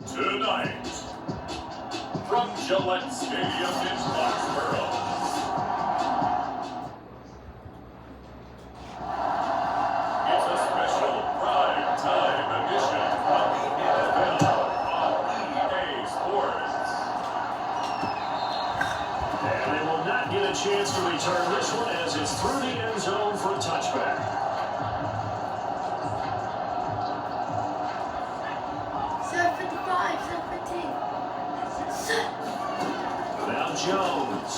Tonight, from Gillette Stadium in Foxborough, it's a special prime time edition of the NFL on EA Sports. And they will not get a chance to return this one as it's through the end zone for a touchback. 7:55, 7:15. Now Jones.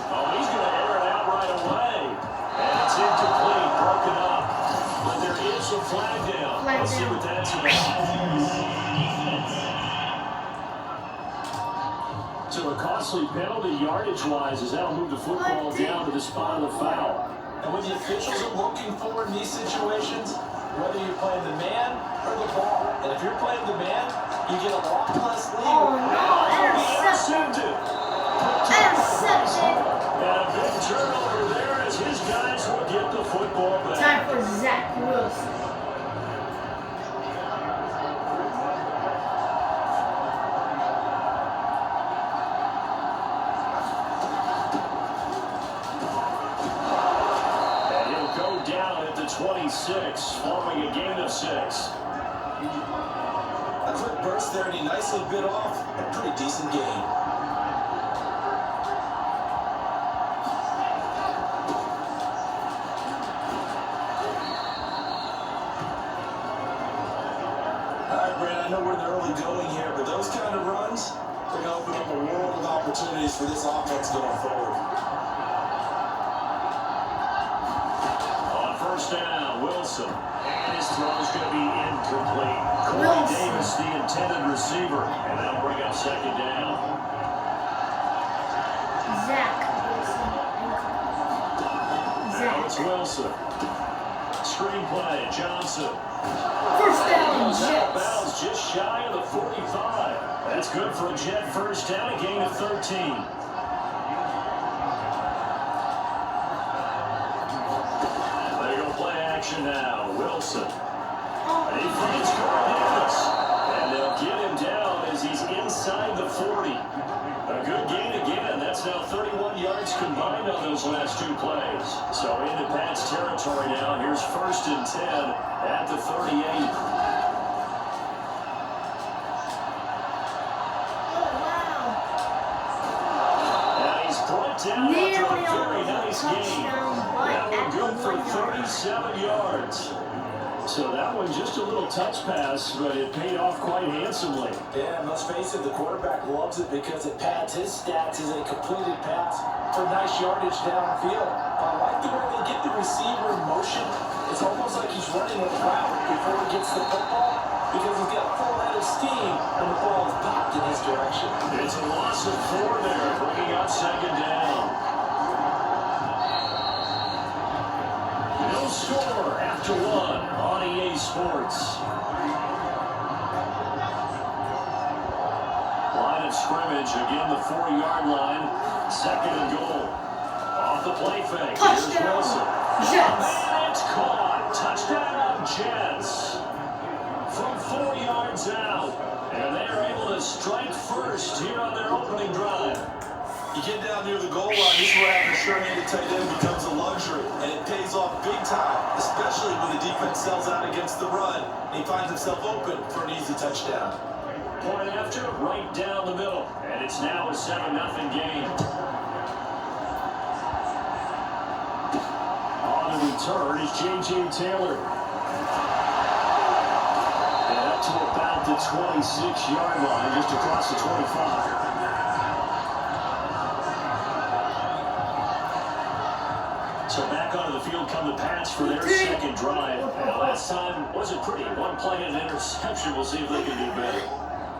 Oh, he's going to air it out right away. And it's incomplete, broken up. But there is a flag down. Let's see what that's about. So a costly penalty yardage-wise as that'll move the football down to the spot of the foul. And when the officials are looking for in these situations, whether you're playing the man or the ball, and if you're playing the man, you get a lot less leeway. Oh no, intercepted. Intercepted. And a big turnover there as his guys will get the football back. Time for Zach Wilson. And he'll go down at the 26 following a gain of 6. A quick burst there, and he nicely bit off a pretty decent gain. All right, Brad, I know we're in the early going here, but those kind of runs, they're going to open up a world of opportunities for this offense going forward. On first down, Wilson. And his throw's going to be incomplete. Corey Davis, the intended receiver. And that'll bring up second down. Zach Wilson. Now it's Wilson. Screenplay, Johnson. First down, Out of Jets. bounds just shy of the 45. That's good for a Jet first down, a gain of 13. Action now, Wilson. And he finds Corey Davis. And they'll get him down as he's inside the 40. A good gain again. That's now 31 yards combined on those last two plays. So into Pat's territory now. Here's first and 10 at the 38. And he's brought down after a very nice gain. That one good for 37 yards. So that one just a little touch pass, but it paid off quite handsomely. Yeah, and let's face it, the quarterback loves it because it pads his stats as a completed pass for nice yardage downfield. I like the way they get the receiver in motion. It's almost like he's running a route before he gets the football because he's got a full head of steam and the ball is popped in his direction. It's a loss of 4 there, bringing up second down. No score after 1 on EA Sports. Line of scrimmage, again the 4-yard line. Second and goal. Off the play fake. Here's Wilson. Jets. And it's caught. Touchdown, Jets. From 4 yards out. And they're able to strike first here on their opening drive. You get down near the goal line, this is where having a sure-handed tight end becomes a luxury, and it pays off big time, especially when the defense sells out against the run, and he finds himself open for an easy touchdown. Point after, right down the middle, and it's now a 7-0 game. On the return is J.J. Taylor. And up to about the 26-yard line, just across the 25. So back onto the field come the Pats for their second drive. And last time wasn't pretty. One play and an interception. We'll see if they can do better.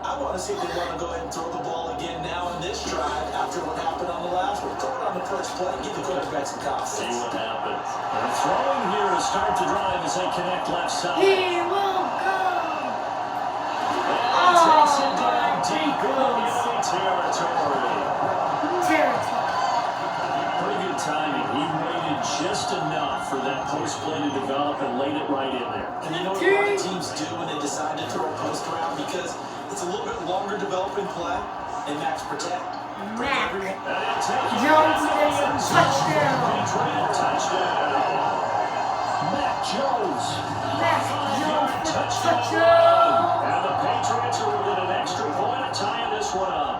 I want to see if they want to go ahead and throw the ball again now in this drive after what happened on the last one. Throw it on the first play, give the quarterback some confidence. See what happens. They're throwing here to start the drive as they connect left side. He will go. And takes it down deep in the territory. Pretty good timing. He waited just enough for that post play to develop and laid it right in there. And you know what a lot of teams do when they decide to throw a post route because it's a little bit longer developing play and max protect. Mac Jones gets a touchdown. Patriot touchdown. Mac Jones. Mac Jones with a Touchdown. touchdown. And the Patriots are within an extra point of tying this one up.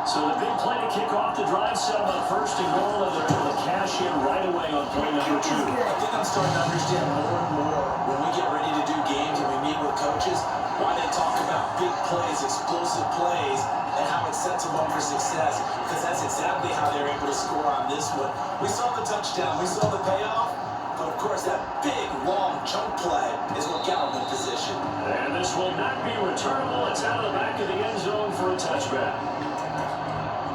So the big play to kick off the drive set on first and goal, and they're able to cash in right away on play number 2. I think I'm starting to understand more and more when we get ready to do games and we meet with coaches why they talk about big plays, explosive plays, and how it sets them up for success. Because that's exactly how they're able to score on this one. We saw the touchdown, we saw the payoff, but of course that big, long chunk play is what got them in position. And this will not be returnable. It's out of the back of the end zone for a touchback.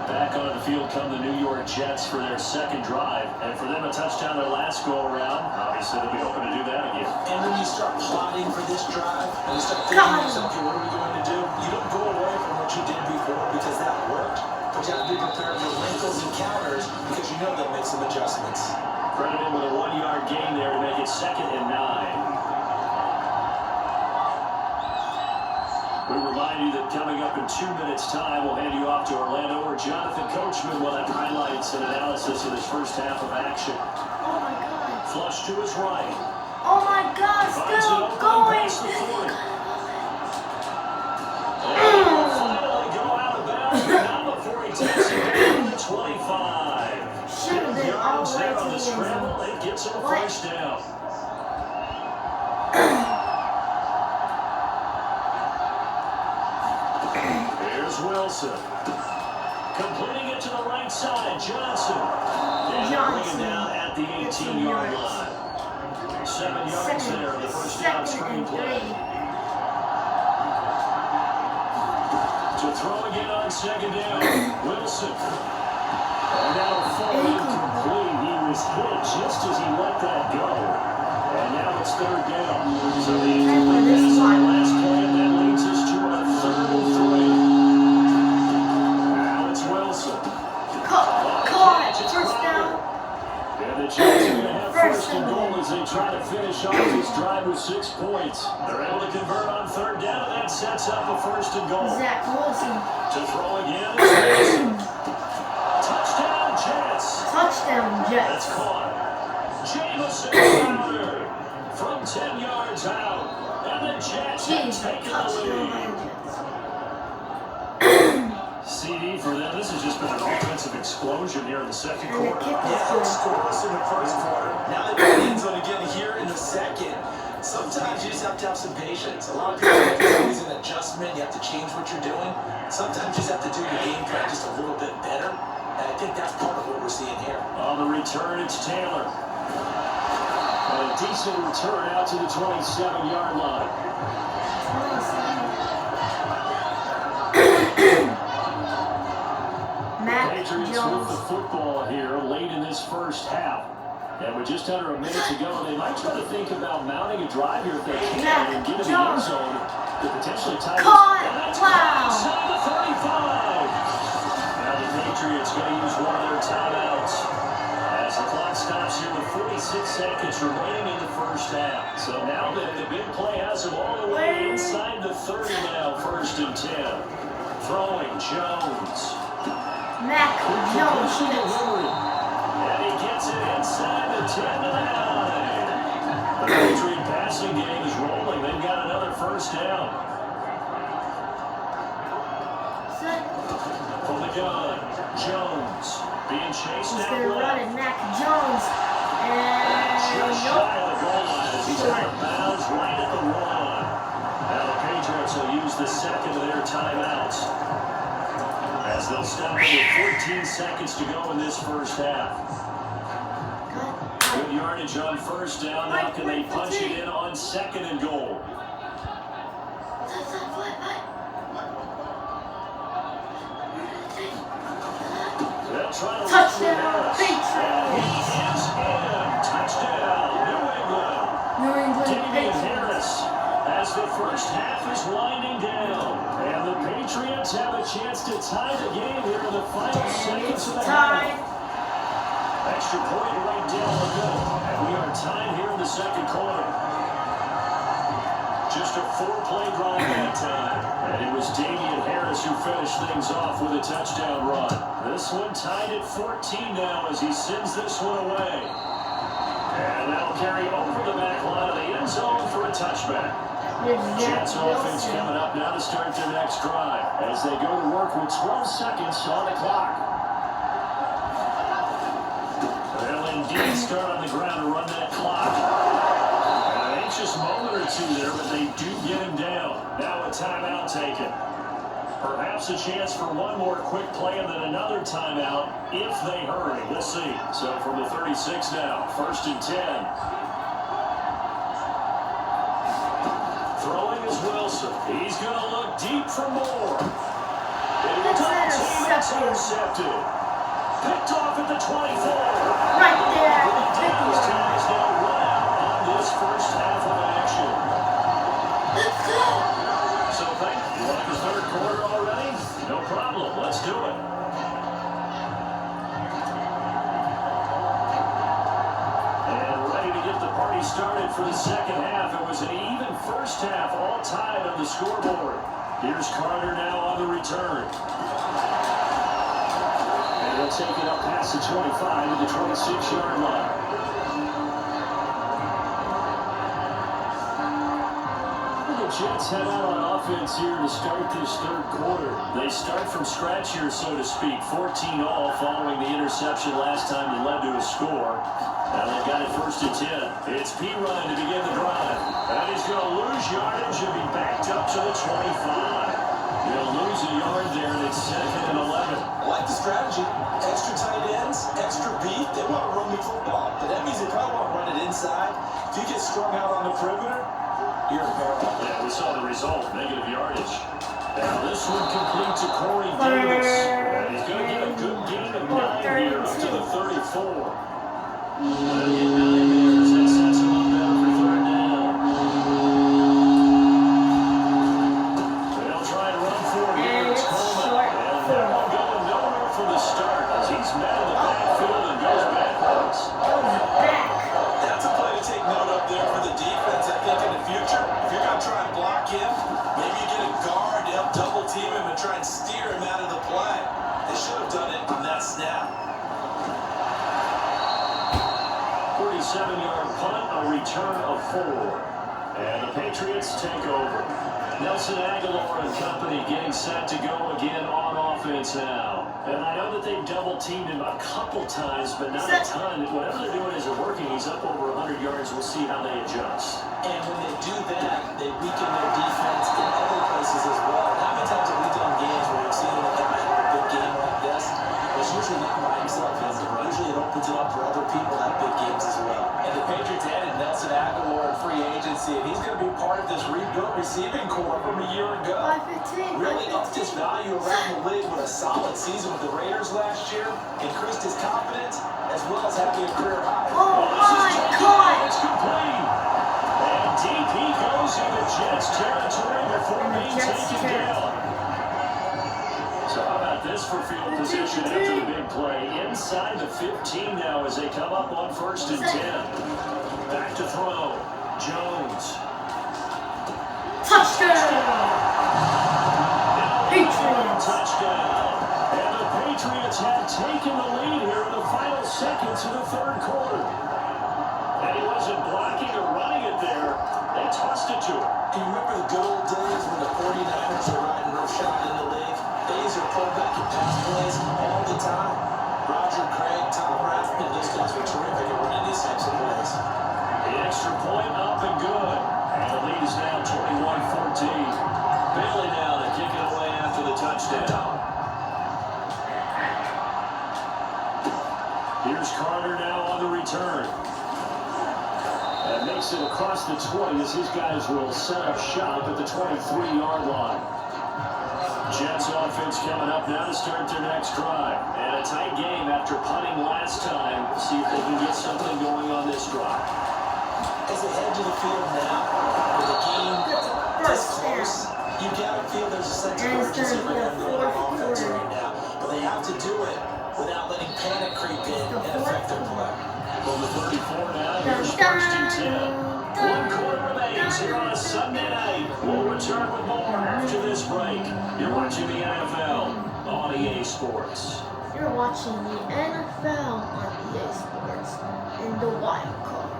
Back on the field come the New York Jets for their second drive. And for them, a touchdown their last go-around. Obviously, they'll be hoping to do that again. And when you start plotting for this drive, and you start thinking to yourself, okay, what are we going to do? You don't go away from what you did before because that worked. But you have to be prepared for wrinkles and counters because you know they'll make some adjustments. Credited with a 1-yard gain there to make it 2nd and 9. We remind you that coming up in 2 minutes' time, we'll hand you off to Orlando, where Jonathan Coachman will have highlights and analysis of this first half of action. Oh my God. Flush to his right. Oh my God. Finds Still it open going. past the 40. And he'll finally go out of bounds, but not before he takes it down to the 25. Should have been all the way There to on the the end scramble, zone. it gets him a What? first down. Here's Wilson. Completing it to the right side, Johnson. And bringing down at the 18-yard line. 7 yards there, the first down screen play. To throw again on 2nd down, Wilson. And that'll fall incomplete. He was hit just as he let that go. And now it's 3rd down. So the incomplete pass on the last play, and that leads us to a 3rd and 3. Now it's Wilson. Caught. First down. And the Jets are going to have first and goal as they try to finish off this drive with 6 points. They're able to convert on 3rd down, and that sets up a first and goal. Zach Wilson. To throw again is Wilson. Touchdown, Jets. Touchdown, Jets. That's caught. Jamison Crowder from 10 yards out. And the Jets have Jeez, taken the touchdown by lead. the Jets. CD for them. This has just been an offensive explosion here in the second And the quarter. kick Yeah, was scoreless in the first quarter. Now they've got the end zone again here in the second. Sometimes you just have to have some patience. A lot of people think it's always an adjustment. You have to change what you're doing. Sometimes you just have to do your game plan just a little bit better. And I think that's part of what we're seeing here. On the return, it's Taylor. And a decent return out to the 27-yard line. Mac Patriots with Jones. the football here late in this first half. And with just under a minute to go, they might try to think about mounting a drive here if they can and get in the end zone to potentially tie this. Caught. And that's Wow. inside the 35. Now the Patriots going to use one of their timeouts as the clock stops here with 46 seconds remaining in the first half. So now the big play has them all the way inside the 30 now, 1st and 10. Throwing Jones. Mac Jones. And he gets it inside the 10 to the 9. The Patriot passing game is rolling. They've got another first down. From the gun, Jones being chased He's out going to run left. it. Mac Jones. Just And shy nope. of the goal line as he's out of bounds right at the 1. Now the Patriots will use the second of their timeouts as they'll stop it with 14 seconds to go in this first half. Good yardage on first down. Now can they punch it in on 2nd and goal? They'll try to Touchdown, run through Harris. Patriots. And he is in. Touchdown, New England. New England Damian Patriots. Harris as the first half is winding down. And the Patriots have a chance to tie the game here in the final seconds of the Tied. half. Extra point right down the middle. And we are tied here in the second quarter. Just a 4-play drive that time. And it was Damian Harris who finished things off with a touchdown run. This one tied at 14 now as he sends this one away. And that'll carry over the back line of the end zone for a touchback. Jets offense coming up now to start their next drive as they go to work with 12 seconds on the clock. They'll indeed start on the ground to run that clock. An anxious moment or two there, but they do get him down. Now a timeout taken. Perhaps a chance for one more quick play and then another timeout if they hurry. We'll see. So from the 36 now, 1st and 10. Throwing is Wilson. He's going to look deep for more. That's intercepted. Picked off at the 24. Right there. These guys now run out on this first half of action. So think you like the third quarter already? No problem. Let's do it. And ready to get the party started for the second half. It was an even first half, all tied on the scoreboard. Here's Carter now on the return. And he'll take it up past the 25 to the 26-yard line. The Jets head out on offense here to start this third quarter. They start from scratch here, so to speak. 14-all following the interception last time that led to a score. Now they've got it 1st and 10. It's P-Ryan to begin the drive. And he's going to lose yardage and be backed up to the 25. He'll lose a yard there, and it's 2nd and 11. I like the strategy. Extra tight ends, extra beat. They want to run the football. But that means they probably want to run it inside. If you get strung out on the perimeter, you're in peril. Yeah, we saw the result, negative yardage. Now this one complete to Corey Davis. And he's going to get a good gain of 9 here up to the 34. They'll get 9 there as that sets him up now for 3rd down. They'll try to run for it here. It's Coleman. And that one going nowhere from the start as he's met in the backfield and goes backwards. That's a play to take note of there for the defense. I think in the future, if you're going to try and block him, maybe you get a guard to help double team him and try and steer him out of the play. They should have done it on that snap. 47-yard punt, a return of 4. And the Patriots take over. Nelson Aguilar and company getting set to go again on offense now. And I know that they've double-teamed him a couple times, but not a ton. Whatever they're doing isn't working. He's up over 100 yards. We'll see how they adjust. And when they do that, they weaken their defense in other places as well. How many times have we done games where we've seen a guy have a big game like this? It's usually not by himself. Usually it opens it up for other people that have big games as well. And the Patriots added Nelson Aguilar in free agency, and he's going to be part of this rebuilt receiving corps from a year ago. 515. Really upped his value around the league with a solid season with the Raiders last year, increased his confidence, as well as having a career high. Oh my God! It's complete. And DP goes into Jets territory before being taken down. So how about this for field position after the big play? Inside the 15 now as they come up on 1st and 10. Back to throw. Jones. Touchdown! Patriots! Touchdown. And the Patriots have taken the lead here in the final seconds of the third quarter. And he wasn't blocking or running it there. They tossed it to him. Do you remember the good old days when the 49ers were riding roughshod in the league? Days are pulled back and pass plays all the time. Roger Craig, Tom Rathman, those guys were terrific at running these types of plays. The extra point up and good. And the lead is now 21-14. Bailey now to kick it away after the touchdown. Here's Carter now on the return. And makes it across the 20 as his guys will set up shop at the 23-yard line. Jets offense coming up now to start their next drive. And a tight game after punting last time. See if they can get something going on this drive. As they head to the field now, with the game this close, you gotta feel there's a sense of urgency for them going on offense right now. But they have to do it without letting panic creep in and affect their play. Over 34 now, here's 1st and 10. 1 quarter remains here on a Sunday night. Sports. You're watching the NFL on EA Sports in the wild card.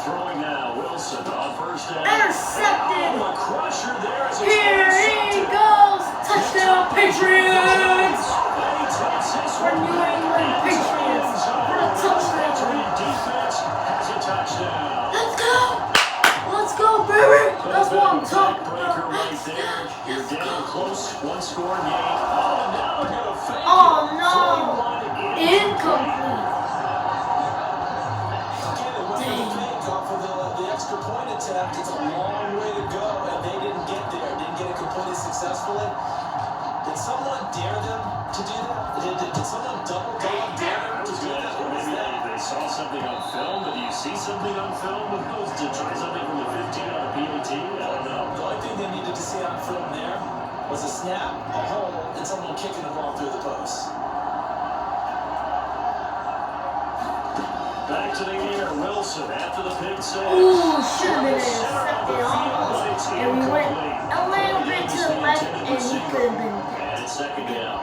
Throwing now, Wilson on first down. Intercepted. Oh, a crusher there as it's Here he intercepted. goes. Touchdown, Patriots. And he takes this For one New back England into the Patriots. end zone. For a touchdown. Patriot defense has a touchdown. Let's go. Let's go, baby. That's what I'm talking Backbreaker about. right there. You're down close, one score game. Oh, now they're gonna fake it. Oh, no. Throwing one Incomplete. Again, it went for the fake off of the extra point attempt. It's a long way to go, and they didn't get there. Didn't get it completed successfully. Did someone dare them to do that? Did someone double dare them to do that? What was Maybe that? they saw something on film, but do you see something on film with those to try something from the 15 on a PAT? I don't know. The only thing they needed to see on film there was a snap, a hole, and someone kicking the ball through the post. Back to the air, Wilson after the pick six. Ooh, should have been intercepted almost. And we went a little bit to the left, and he could have been picked. And it's second down.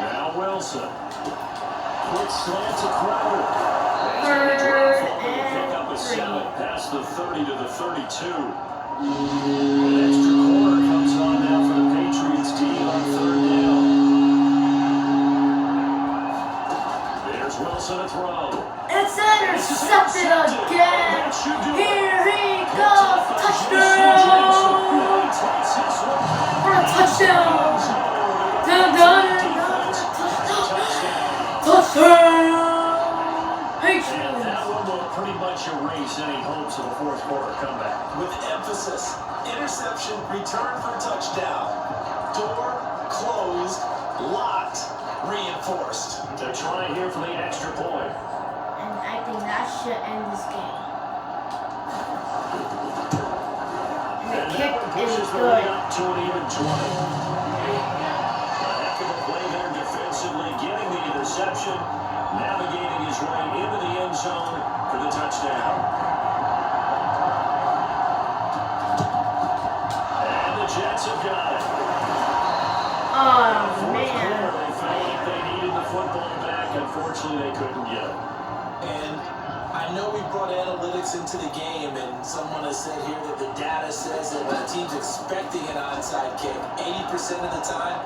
Now Wilson. Quick slant to Crowder. Third Pick up a and 7 3. past the 30 to the 32. An extra quarter comes on now for the Patriots team on third down. There's Wilson to throw. It's intercepted again. Here he goes. Touchdown. For a touchdown. Touchdown. And that Patriots. one will pretty much erase any hopes of a fourth quarter comeback. With emphasis, interception, return for touchdown. Door closed, locked, reinforced. To try here for the extra point. And I think that should end this game. And the And kick that one is pushes the lead good. up to an even 20. A heck of a play there defensively, getting the interception, navigating his way into the end zone for the touchdown. And the Jets have got it. Oh, Fourth man. quarter, they felt like they needed the football back. Unfortunately, they couldn't get it. And I know we brought analytics into the game, and someone has said here that the data says that when a team's expecting an onside kick, 80% of the time,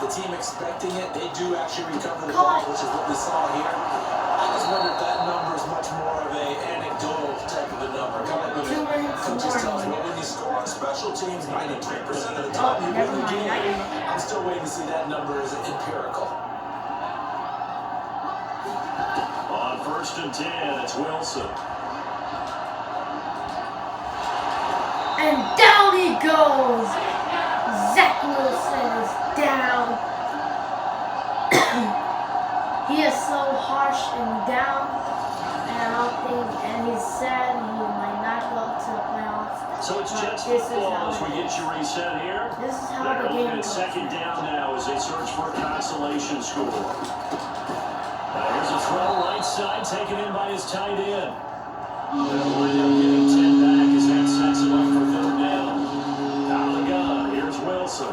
the team expecting it, they do actually recover the ball, which is what we saw here. I just wonder if that number is much more of a anecdotal type of a number. Kind of like 2 minutes coaches tell us, well, warning. when you score on special teams, 93% of the time you win Never the mind. game. I'm still waiting to see that number as empirical. On first and 10, it's Wilson. And down he goes. Zach Wilson is down. He is so harsh and down. And I don't think, and he said he might not go to the playoffs. So it's But Jets this is football how as we it get is. you reset here. This is how They're the looking game at goes. second down now as they search for a consolation score. Here's a throw right side taken in by his tight end. They'll wind up getting 10 back as that sets him up for third down. Out of the gun, here's Wilson.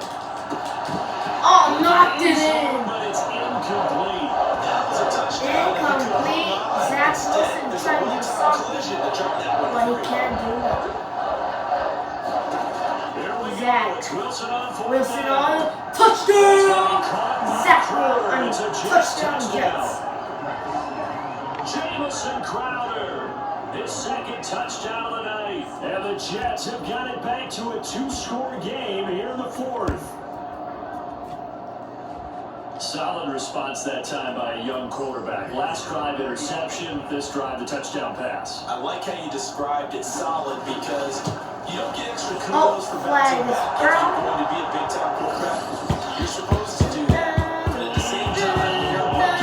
Oh, knocked it in. But it's incomplete. That was a touchdown. Incomplete. Zach Wilson trying to do something, but he can't do it. Here we go. Zach. It's Wilson on fourth Wilson down. on touchdown. It's Zach a Wilson Jets touchdown Jets. Jamison Crowder, his second touchdown of the night. And the Jets have got it back to a 2-score game here in the fourth. Solid response that time by a young quarterback. Last drive interception, this drive the touchdown pass. I like how you described it solid because you don't get extra Oh, kudos for flag bouncing is back if you're thrown. going to be a big time quarterback. You're supposed to do that. But at the same time, you're not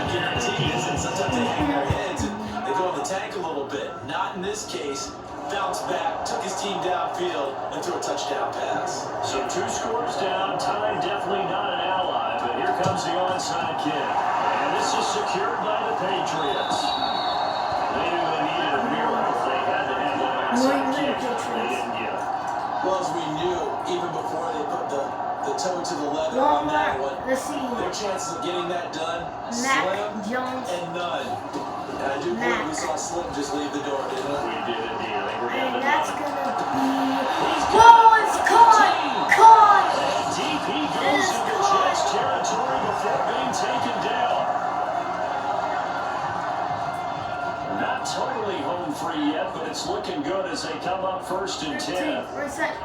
guaranteed, is it? Sometimes they hang their heads and they go in the tank a little bit. Not in this case. Bounced back, took his team downfield, and threw a touchdown pass. So 2 scores down. Time definitely not an ally, but here comes comes the onside kick. And this is secured by the Patriots. They knew they needed a miracle. They had to have that onside kick. They didn't get it. Well, as we knew, even before they put the toe to the leather One on that more. one, Let's see. their chances of getting that done, Mac slim Jones. and none. And I do believe we saw Slim just leave the door, didn't we? We did indeed. They were down And to that's none. gonna be. Whoa, it's caught! Caught! DP It goes is into caught. Jets territory before being taken down. Not totally home free yet, but it's looking good as they come up 1st and 10. Reset.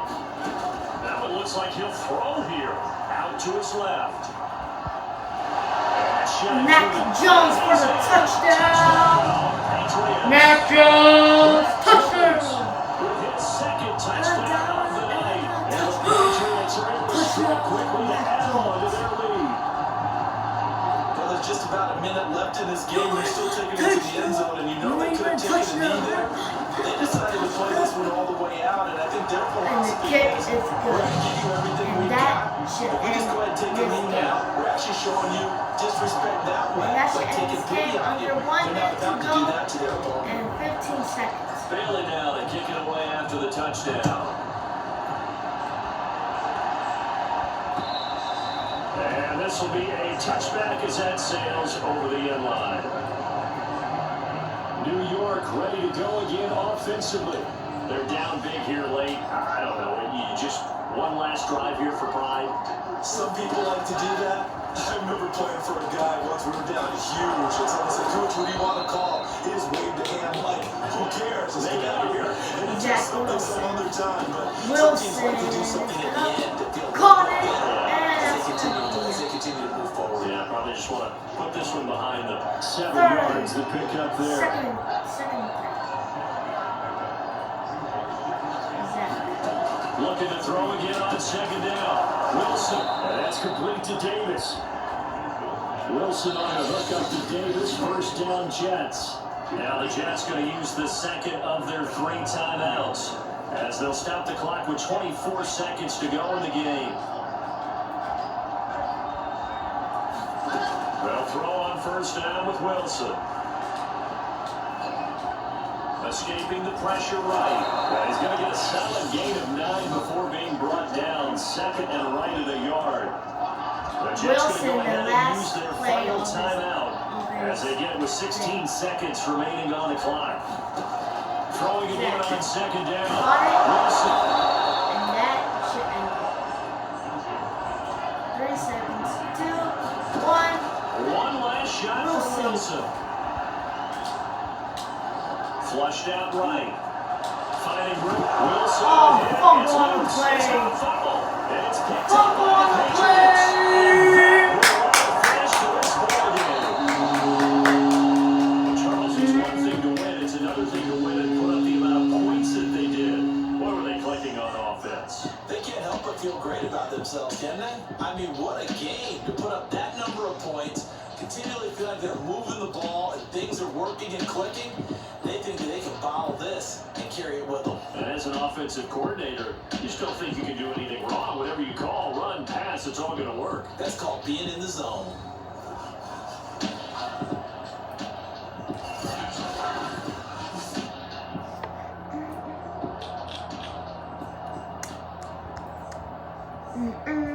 That one looks like he'll throw here. Out to his left. Mac Jones for the touchdown. Patriots. Mac Jones, touchdown. With his second touchdown of the night. And the Patriots are able to strike quickly to add on to their lead. Well, there's just about a minute left in this game. They're still taking it to the end zone, and you know they could have taken a knee there. They decided to play this one all the way out, and I think their And the philosophy kick is, is we're going to good. give you everything And we that got. should If we just go ahead and take a end knee this now, game. we're actually showing you disrespect that way. And that should But end taking this pity game on you. under 1 They're not minute to about to go do that to their opponent. and 15 seconds. Bailey now, they kick it away after the touchdown. And this will be a touchback as that sails over the end line. New York ready to go again offensively. They're down big here late. I don't know. You just one last drive here for pride. Some people like to do that. I remember playing for a guy once. We were down huge. And someone said, "Coach, what do you want to call?" He just waved a hand like, "Who cares? Let's get out of here." And it's just something some other time. But some teams like to do something at the end to feel Caught it. as they continue to move forward. Yeah, probably just want to put this one behind the 7 Third. yards that pick up there. Second. Looking to throw again on 2nd down. Wilson, and that's complete to Davis. Wilson on the hook up to Davis. 1st down, Jets. Now the Jets going to use the second of their 3 timeouts as they'll stop the clock with 24 seconds to go in the game. They'll throw on 1st down with Wilson. Escaping the pressure right. And he's going to get a solid gain of 9 before being brought down. 2nd and right at a yard. The Jets going to go ahead and use their final timeout as they get with 16 seconds remaining on the clock. Throwing again on 2nd down. Wilson. And that should end it. 3 seconds. 2, 1. One last shot for Wilson. Flushed out right. Finding room. Wilson. Oh, fumble It's on the loose. play. It's not a fumble. And it's picked up Fumble by on the the Patriots. play. And that will finish to this ball game. Charles, it's one thing to win. It's another thing to win and put up the amount of points that they did. What were they clicking on offense? They can't help but feel great about themselves, can they? I mean, what a game to put up that number of points, continually feel like they're moving the ball and things are working and clicking. They think that they can bottle this and carry it with them. And as an offensive coordinator, you still think you can do anything wrong. Whatever you call, run, pass, it's all going to work. That's called being in the zone. Mm-mm.